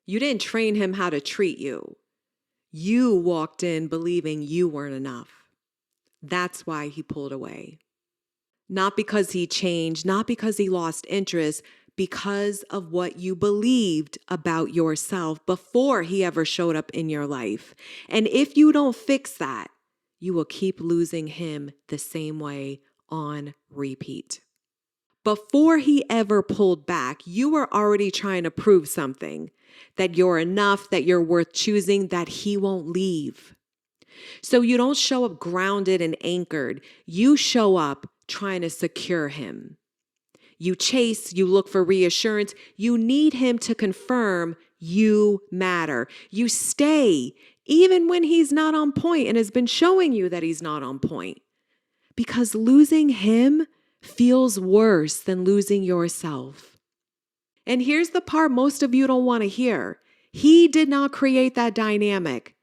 You didn't train him how to treat you. You walked in believing you weren't enough. That's why he pulled away. Not because he changed, not because he lost interest, because of what you believed about yourself before he ever showed up in your life. And if you don't fix that, you will keep losing him the same way on repeat. Before he ever pulled back, you were already trying to prove something, that you're enough, that you're worth choosing, that he won't leave. So you don't show up grounded and anchored. You show up trying to secure him. You chase, you look for reassurance. You need him to confirm you matter. You stay even when he's not on point and has been showing you that he's not on point. Because losing him feels worse than losing yourself. And here's the part most of you don't want to hear. He did not create that dynamic.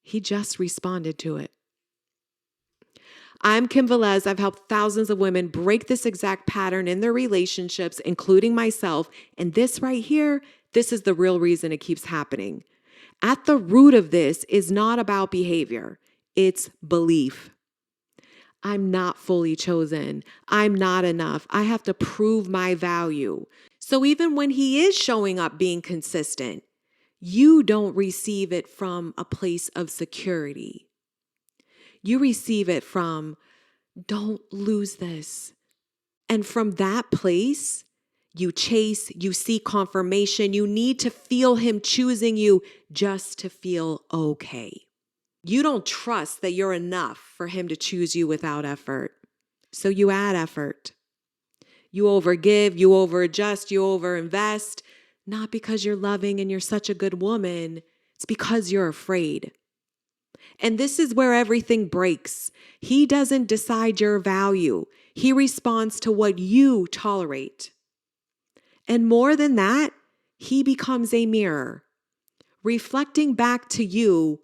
He just responded to it. I'm Kim Velez. I've helped thousands of women break this exact pattern in their relationships, including myself. And this right here, this is the real reason it keeps happening. At the root of this is not about behavior. It's belief. I'm not fully chosen. I'm not enough. I have to prove my value. So even when he is showing up being consistent, you don't receive it from a place of security. You receive it from, don't lose this. And from that place, you chase, you seek confirmation. You need to feel him choosing you just to feel okay. You don't trust that you're enough for him to choose you without effort. So you add effort. You overgive, you overadjust, you overinvest, not because you're loving and you're such a good woman. It's because you're afraid. And this is where everything breaks. He doesn't decide your value. He responds to what you tolerate. And more than that, he becomes a mirror, reflecting back to you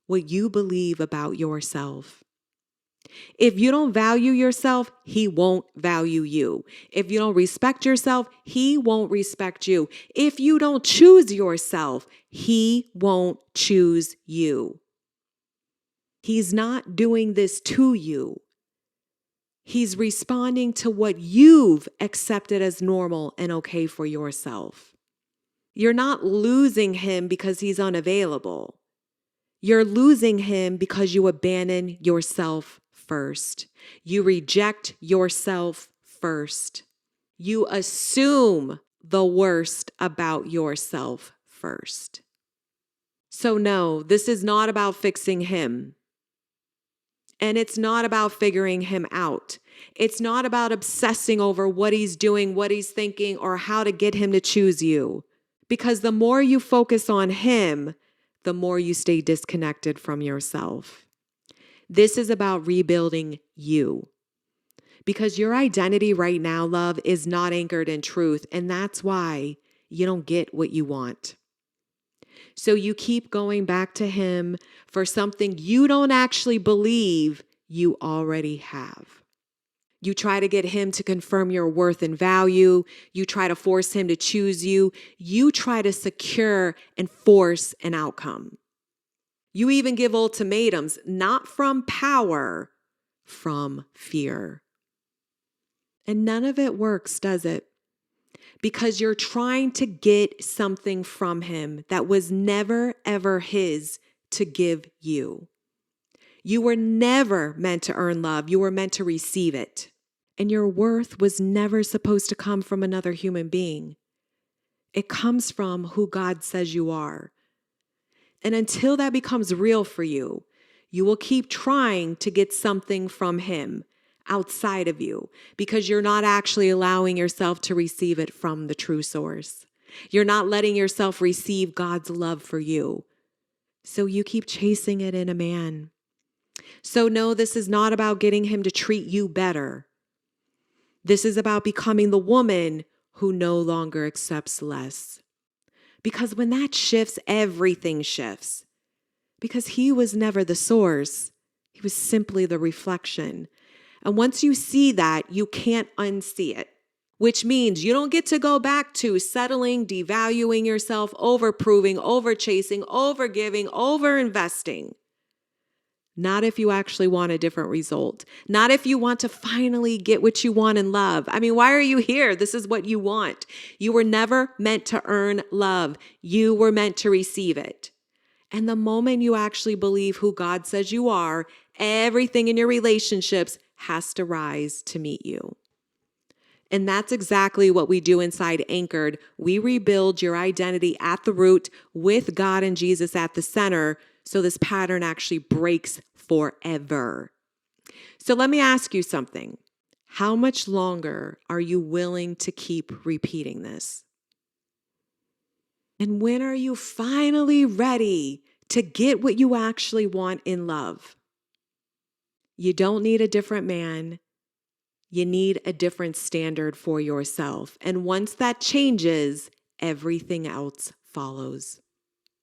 what you believe about yourself. If you don't value yourself, he won't value you. If you don't respect yourself, he won't respect you. If you don't choose yourself, he won't choose you. He's not doing this to you. He's responding to what you've accepted as normal and okay for yourself. You're not losing him because he's unavailable. You're losing him because you abandon yourself first. You reject yourself first. You assume the worst about yourself first. So no, this is not about fixing him. And it's not about figuring him out. It's not about obsessing over what he's doing, what he's thinking, or how to get him to choose you. Because the more you focus on him, the more you stay disconnected from yourself. This is about rebuilding you. Because your identity right now, love, is not anchored in truth. And that's why you don't get what you want. So you keep going back to him for something you don't actually believe you already have. You try to get him to confirm your worth and value. You try to force him to choose you. You try to secure and force an outcome. You even give ultimatums, not from power, from fear. And none of it works, does it? Because you're trying to get something from him that was never, ever his to give you. You were never meant to earn love. You were meant to receive it. And your worth was never supposed to come from another human being. It comes from who God says you are. And until that becomes real for you, you will keep trying to get something from him outside of you because you're not actually allowing yourself to receive it from the true source. You're not letting yourself receive God's love for you. So you keep chasing it in a man. So no, this is not about getting him to treat you better. This is about becoming the woman who no longer accepts less. Because when that shifts, everything shifts. Because he was never the source. He was simply the reflection. And once you see that, you can't unsee it. which means you don't get to go back to settling, devaluing yourself, overproving, overchasing, overgiving, overinvesting. Not if you actually want a different result. Not if you want to finally get what you want in love. I mean, why are you here? This is what you want. You were never meant to earn love. You were meant to receive it. And the moment you actually believe who God says you are, everything in your relationships has to rise to meet you. And that's exactly what we do inside Anchored. We rebuild your identity at the root with God and Jesus at the center, so this pattern actually breaks forever. So let me ask you something. How much longer are you willing to keep repeating this? And when are you finally ready to get what you actually want in love? You don't need a different man. You need a different standard for yourself. And once that changes, everything else follows.